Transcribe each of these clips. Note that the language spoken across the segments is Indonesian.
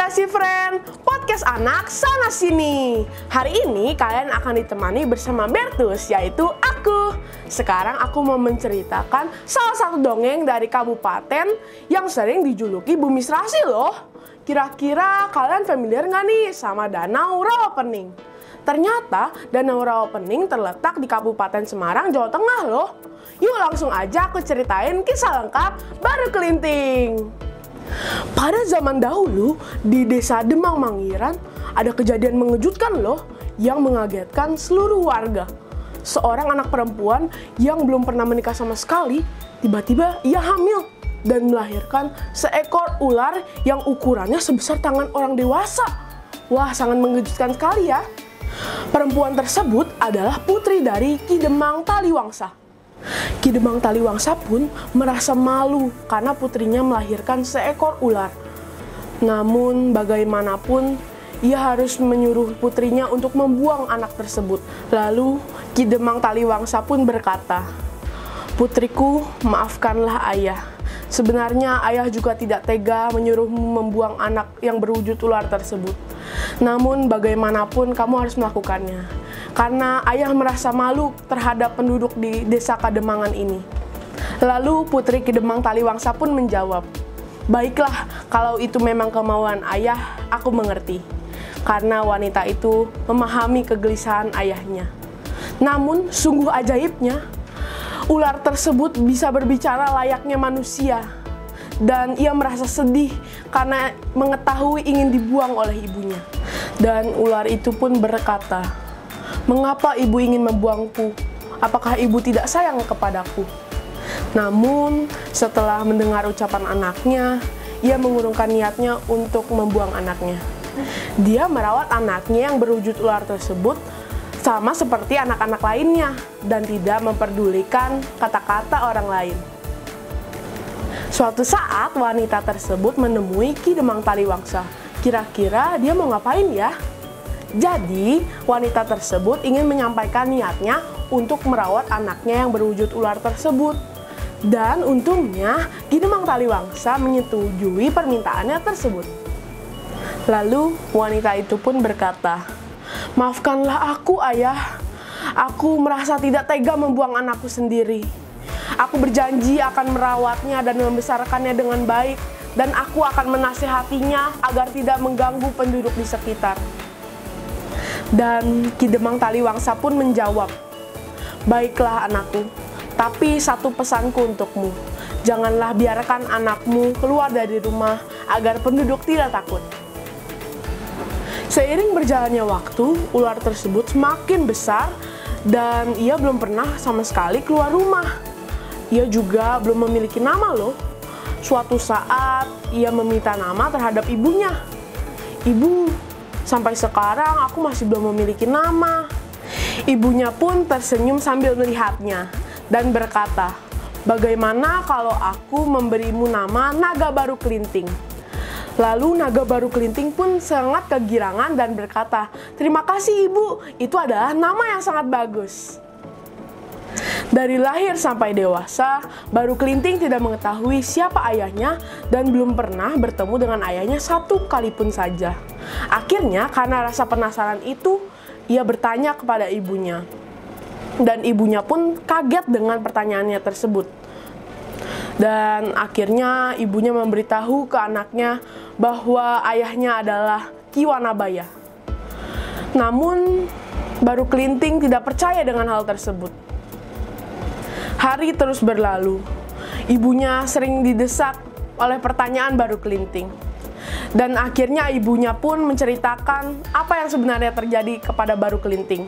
Basi Friend, podcast anak sana sini. Hari ini kalian akan ditemani bersama Bertus, yaitu aku. Sekarang aku mau menceritakan salah satu dongeng dari kabupaten yang sering dijuluki Bumi Serasi loh. Kira-kira kalian familiar nggak nih sama Danau Rawapening? Ternyata Danau Rawapening terletak di Kabupaten Semarang, Jawa Tengah loh. Yuk langsung aja aku ceritain kisah lengkap Baru Kelinting. Pada zaman dahulu, di desa Demang Mangiran, ada kejadian mengejutkan loh, yang mengagetkan seluruh warga. Seorang anak perempuan yang belum pernah menikah sama sekali, tiba-tiba ia hamil dan melahirkan seekor ular yang ukurannya sebesar tangan orang dewasa. Wah, sangat mengejutkan sekali ya. Perempuan tersebut adalah putri dari Ki Demang Taliwangsa. Ki Demang Taliwangsa pun merasa malu karena putrinya melahirkan seekor ular. Namun bagaimanapun, ia harus menyuruh putrinya untuk membuang anak tersebut. Lalu Ki Demang Taliwangsa pun berkata, "Putriku, maafkanlah ayah. Sebenarnya ayah juga tidak tega menyuruhmu membuang anak yang berwujud ular tersebut. Namun bagaimanapun kamu harus melakukannya. Karena ayah merasa malu terhadap penduduk di desa Kademangan ini." Lalu putri Ki Demang Taliwangsa pun menjawab, "Baiklah, kalau itu memang kemauan ayah, aku mengerti." Karena wanita itu memahami kegelisahan ayahnya. Namun sungguh ajaibnya, ular tersebut bisa berbicara layaknya manusia. Dan ia merasa sedih karena mengetahui ingin dibuang oleh ibunya. Dan ular itu pun berkata, "Mengapa ibu ingin membuangku? Apakah ibu tidak sayang kepadaku?" Namun, setelah mendengar ucapan anaknya, ia mengurungkan niatnya untuk membuang anaknya. Dia merawat anaknya yang berwujud ular tersebut sama seperti anak-anak lainnya dan tidak memperdulikan kata-kata orang lain. Suatu saat, wanita tersebut menemui Ki Demang Taliwangsa. Kira-kira dia mau ngapain ya? Jadi, wanita tersebut ingin menyampaikan niatnya untuk merawat anaknya yang berwujud ular tersebut. Dan untungnya, Ki Demang Taliwangsa menyetujui permintaannya tersebut. Lalu, wanita itu pun berkata, "Maafkanlah aku, ayah. Aku merasa tidak tega membuang anakku sendiri. Aku berjanji akan merawatnya dan membesarkannya dengan baik. Dan aku akan menasihatinya agar tidak mengganggu penduduk di sekitar." Dan Ki Demang Taliwangsa pun menjawab, "Baiklah anakku, tapi satu pesanku untukmu. Janganlah biarkan anakmu keluar dari rumah agar penduduk tidak takut." Seiring berjalannya waktu, ular tersebut semakin besar dan ia belum pernah sama sekali keluar rumah. Ia juga belum memiliki nama loh. Suatu saat, ia meminta nama terhadap ibunya. "Ibu, sampai sekarang aku masih belum memiliki nama." Ibunya pun tersenyum sambil melihatnya dan berkata, "Bagaimana kalau aku memberimu nama Naga Baru Kelinting?" Lalu Naga Baru Kelinting pun sangat kegirangan dan berkata, "Terima kasih ibu, itu adalah nama yang sangat bagus." Dari lahir sampai dewasa, Baru Kelinting tidak mengetahui siapa ayahnya dan belum pernah bertemu dengan ayahnya satu kali pun saja. Akhirnya, karena rasa penasaran itu, ia bertanya kepada ibunya. Dan ibunya pun kaget dengan pertanyaannya tersebut. Dan akhirnya ibunya memberitahu ke anaknya bahwa ayahnya adalah Ki Wanabaya. Namun, Baru Kelinting tidak percaya dengan hal tersebut. Hari terus berlalu. Ibunya sering didesak oleh pertanyaan Baru Kelinting. Dan akhirnya ibunya pun menceritakan apa yang sebenarnya terjadi kepada Baru Kelinting.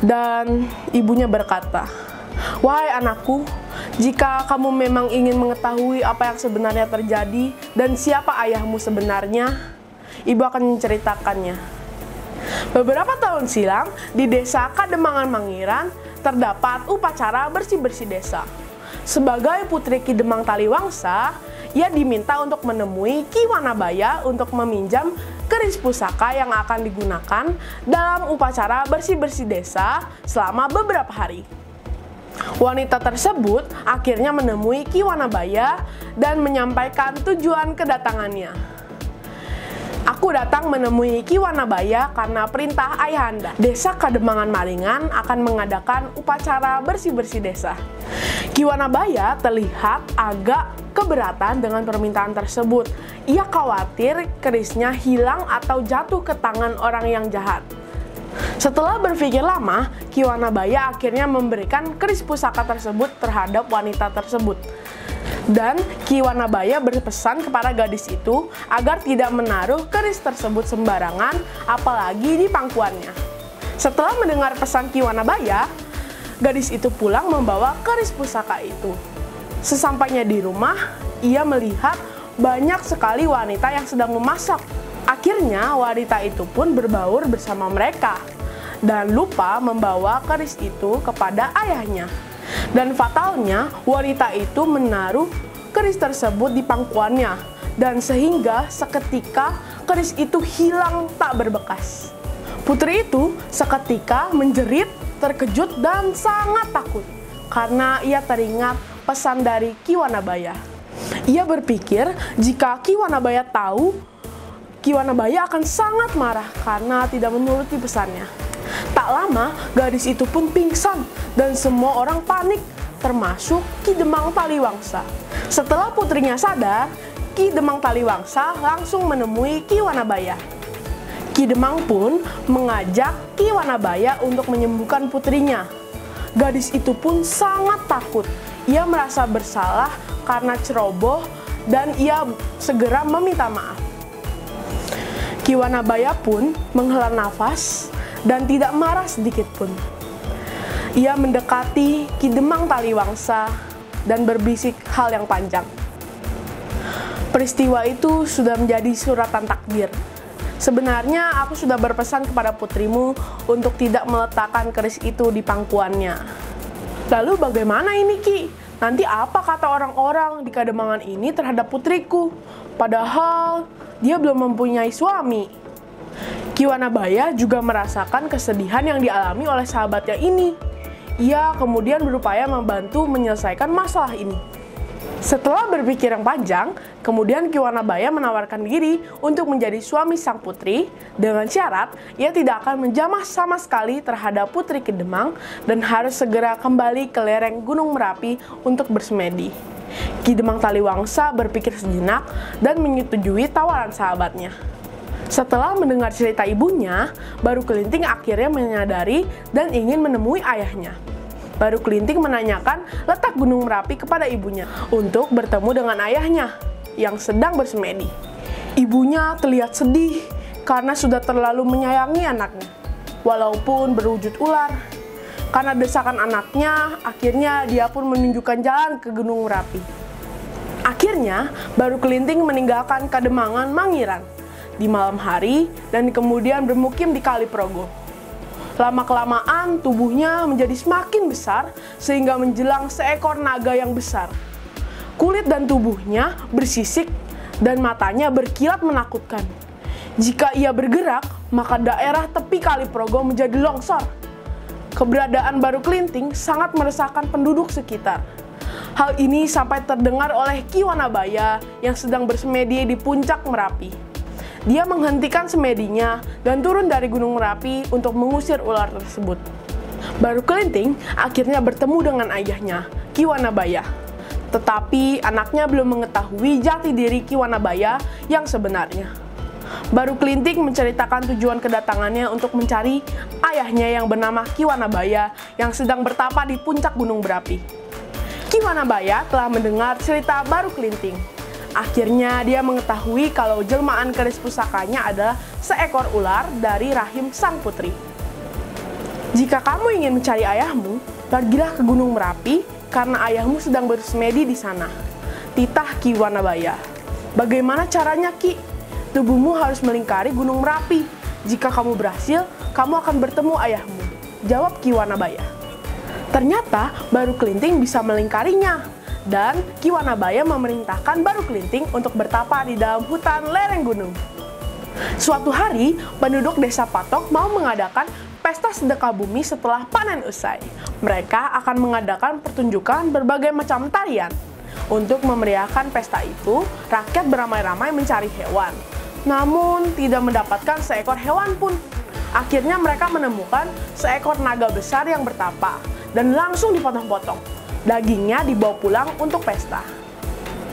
Dan ibunya berkata, "Wahai anakku, jika kamu memang ingin mengetahui apa yang sebenarnya terjadi dan siapa ayahmu sebenarnya, ibu akan menceritakannya. Beberapa tahun silam, di desa Kademangan Mangiran, terdapat upacara bersih-bersih desa. Sebagai putri Ki Demang Taliwangsa, ia diminta untuk menemui Ki Wanabaya untuk meminjam keris pusaka yang akan digunakan dalam upacara bersih-bersih desa selama beberapa hari. Wanita tersebut akhirnya menemui Ki Wanabaya dan menyampaikan tujuan kedatangannya. Aku datang menemui Ki Wanabaya karena perintah ayahanda. Desa Kademangan Maringan akan mengadakan upacara bersih-bersih desa. Ki Wanabaya terlihat agak keberatan dengan permintaan tersebut. Ia khawatir kerisnya hilang atau jatuh ke tangan orang yang jahat. Setelah berpikir lama, Ki Wanabaya akhirnya memberikan keris pusaka tersebut terhadap wanita tersebut. Dan Ki Wanabaya berpesan kepada gadis itu agar tidak menaruh keris tersebut sembarangan, apalagi di pangkuannya. Setelah mendengar pesan Ki Wanabaya, gadis itu pulang membawa keris pusaka itu. Sesampainya di rumah, ia melihat banyak sekali wanita yang sedang memasak. Akhirnya wanita itu pun berbaur bersama mereka dan lupa membawa keris itu kepada ayahnya. Dan fatalnya, wanita itu menaruh keris tersebut di pangkuannya, dan sehingga seketika keris itu hilang tak berbekas. Putri itu seketika menjerit, terkejut, dan sangat takut karena ia teringat pesan dari Ki Wanabaya. Ia berpikir jika Ki Wanabaya tahu, Ki Wanabaya akan sangat marah karena tidak menuruti pesannya. Tak lama, gadis itu pun pingsan dan semua orang panik, termasuk Ki Demang Taliwangsa. Setelah putrinya sadar, Ki Demang Taliwangsa langsung menemui Ki Wanabaya. Ki Demang pun mengajak Ki Wanabaya untuk menyembuhkan putrinya. Gadis itu pun sangat takut. Ia merasa bersalah karena ceroboh dan ia segera meminta maaf. Ki Wanabaya pun menghela nafas dan tidak marah sedikit pun. Ia mendekati Ki Demang Taliwangsa dan berbisik hal yang panjang. Peristiwa itu sudah menjadi suratan takdir. Sebenarnya aku sudah berpesan kepada putrimu untuk tidak meletakkan keris itu di pangkuannya. Lalu bagaimana ini, Ki? Nanti apa kata orang-orang di Kademangan ini terhadap putriku? Padahal dia belum mempunyai suami. Ki Wanabaya juga merasakan kesedihan yang dialami oleh sahabatnya ini. Ia kemudian berupaya membantu menyelesaikan masalah ini. Setelah berpikir yang panjang, kemudian Ki Wanabaya menawarkan diri untuk menjadi suami sang putri dengan syarat ia tidak akan menjamah sama sekali terhadap putri Ki Demang dan harus segera kembali ke lereng Gunung Merapi untuk bersemedi. Ki Demang Taliwangsa berpikir sejenak dan menyetujui tawaran sahabatnya. Setelah mendengar cerita ibunya, Baru Kelinting akhirnya menyadari dan ingin menemui ayahnya. Baru Kelinting menanyakan letak Gunung Merapi kepada ibunya untuk bertemu dengan ayahnya yang sedang bersemedi. Ibunya terlihat sedih karena sudah terlalu menyayangi anaknya, walaupun berwujud ular. Karena desakan anaknya, akhirnya dia pun menunjukkan jalan ke Gunung Merapi. Akhirnya, Baru Kelinting meninggalkan Kademangan Mangiran di malam hari dan kemudian bermukim di Kaliprogo. Lama-kelamaan tubuhnya menjadi semakin besar sehingga menjelang seekor naga yang besar. Kulit dan tubuhnya bersisik dan matanya berkilat menakutkan. Jika ia bergerak, maka daerah tepi Kaliprogo menjadi longsor. Keberadaan Baru Kelinting sangat meresahkan penduduk sekitar. Hal ini sampai terdengar oleh Ki Wanabaya yang sedang bersemedi di puncak Merapi. Dia menghentikan semedinya dan turun dari Gunung Merapi untuk mengusir ular tersebut. Baru Kelinting akhirnya bertemu dengan ayahnya, Ki Wanabaya. Tetapi anaknya belum mengetahui jati diri Ki Wanabaya yang sebenarnya. Baru Kelinting menceritakan tujuan kedatangannya untuk mencari ayahnya yang bernama Ki Wanabaya yang sedang bertapa di puncak Gunung Merapi. Ki Wanabaya telah mendengar cerita Baru Kelinting. Akhirnya dia mengetahui kalau jelmaan keris pusakanya adalah seekor ular dari rahim sang putri. Jika kamu ingin mencari ayahmu, pergilah ke Gunung Merapi karena ayahmu sedang bersemedi di sana. Titah Ki Wanabaya. Bagaimana caranya, Ki? Tubuhmu harus melingkari Gunung Merapi. Jika kamu berhasil, kamu akan bertemu ayahmu. Jawab Ki Wanabaya. Ternyata Baru Kelinting bisa melingkarinya. Dan Ki Wanabaya memerintahkan Baru Kelinting untuk bertapa di dalam hutan lereng gunung. Suatu hari, penduduk desa Patok mau mengadakan pesta sedekah bumi setelah panen usai. Mereka akan mengadakan pertunjukan berbagai macam tarian. Untuk memeriahkan pesta itu, rakyat beramai-ramai mencari hewan. namun tidak mendapatkan seekor hewan pun. Akhirnya mereka menemukan seekor naga besar yang bertapa dan langsung dipotong-potong. Dagingnya dibawa pulang untuk pesta.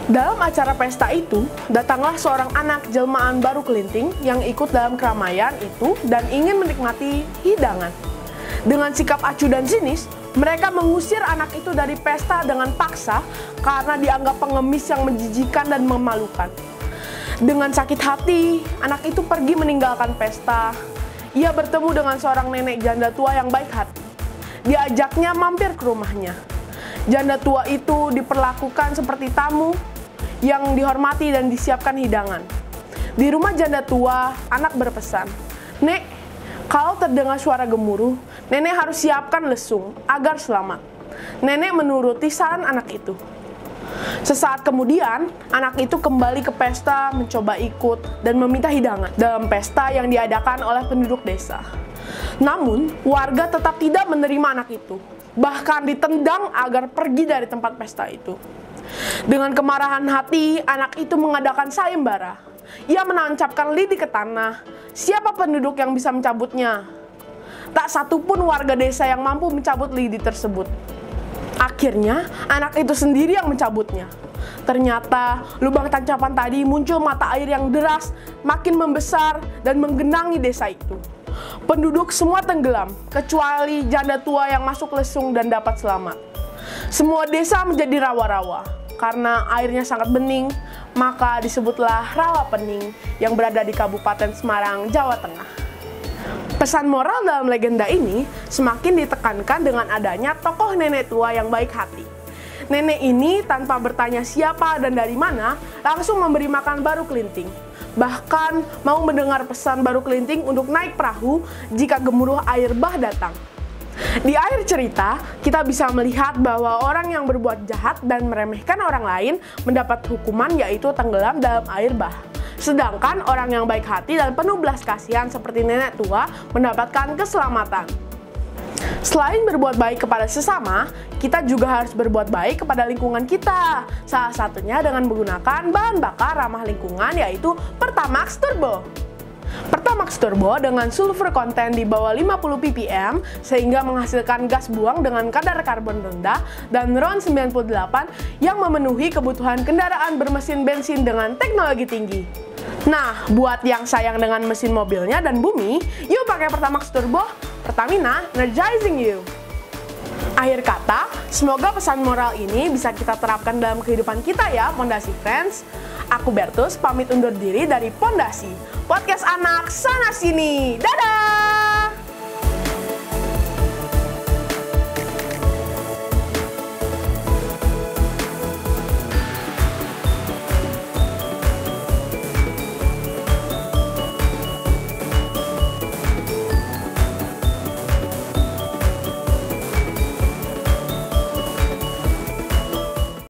Dalam acara pesta itu, datanglah seorang anak jelmaan baru kelinting yang ikut dalam keramaian itu dan ingin menikmati hidangan. Dengan sikap acuh dan sinis, mereka mengusir anak itu dari pesta dengan paksa karena dianggap pengemis yang menjijikan dan memalukan. Dengan sakit hati, anak itu pergi meninggalkan pesta. Ia bertemu dengan seorang nenek janda tua yang baik hati. Diajaknya mampir ke rumahnya. Janda tua itu diperlakukan seperti tamu yang dihormati dan disiapkan hidangan. Di rumah janda tua, anak berpesan, "Nek, kalau terdengar suara gemuruh, nenek harus siapkan lesung agar selamat." Nenek menuruti saran anak itu. Sesaat kemudian, anak itu kembali ke pesta, mencoba ikut, dan meminta hidangan dalam pesta yang diadakan oleh penduduk desa. Namun, warga tetap tidak menerima anak itu, bahkan ditendang agar pergi dari tempat pesta itu. Dengan kemarahan hati, anak itu mengadakan sayembara. Ia menancapkan lidi ke tanah. Siapa penduduk yang bisa mencabutnya? Tak satupun warga desa yang mampu mencabut lidi tersebut. Akhirnya, anak itu sendiri yang mencabutnya. Ternyata, lubang tancapan tadi muncul mata air yang deras, makin membesar dan menggenangi desa itu. Penduduk semua tenggelam, kecuali janda tua yang masuk lesung dan dapat selamat. Semua desa menjadi rawa-rawa. Karena airnya sangat bening, maka disebutlah Rawa Pening yang berada di Kabupaten Semarang, Jawa Tengah. Pesan moral dalam legenda ini semakin ditekankan dengan adanya tokoh nenek tua yang baik hati. Nenek ini tanpa bertanya siapa dan dari mana, langsung memberi makan baru kelinting. Bahkan mau mendengar pesan baru kelinting untuk naik perahu jika gemuruh air bah datang. Di akhir cerita, kita bisa melihat bahwa orang yang berbuat jahat dan meremehkan orang lain mendapat hukuman yaitu tenggelam dalam air bah. Sedangkan orang yang baik hati dan penuh belas kasihan seperti nenek tua mendapatkan keselamatan. Selain berbuat baik kepada sesama, kita juga harus berbuat baik kepada lingkungan kita. Salah satunya dengan menggunakan bahan bakar ramah lingkungan yaitu Pertamax Turbo. Pertamax Turbo dengan sulfur konten di bawah 50 ppm sehingga menghasilkan gas buang dengan kadar karbon rendah dan RON 98 yang memenuhi kebutuhan kendaraan bermesin bensin dengan teknologi tinggi. Nah, buat yang sayang dengan mesin mobilnya dan bumi, yuk pakai Pertamax Turbo, Pertamina energizing you. Akhir kata, semoga pesan moral ini bisa kita terapkan dalam kehidupan kita ya, Pondasi Friends. Aku Bertus, pamit undur diri dari Pondasi, podcast anak sana sini. Dadah!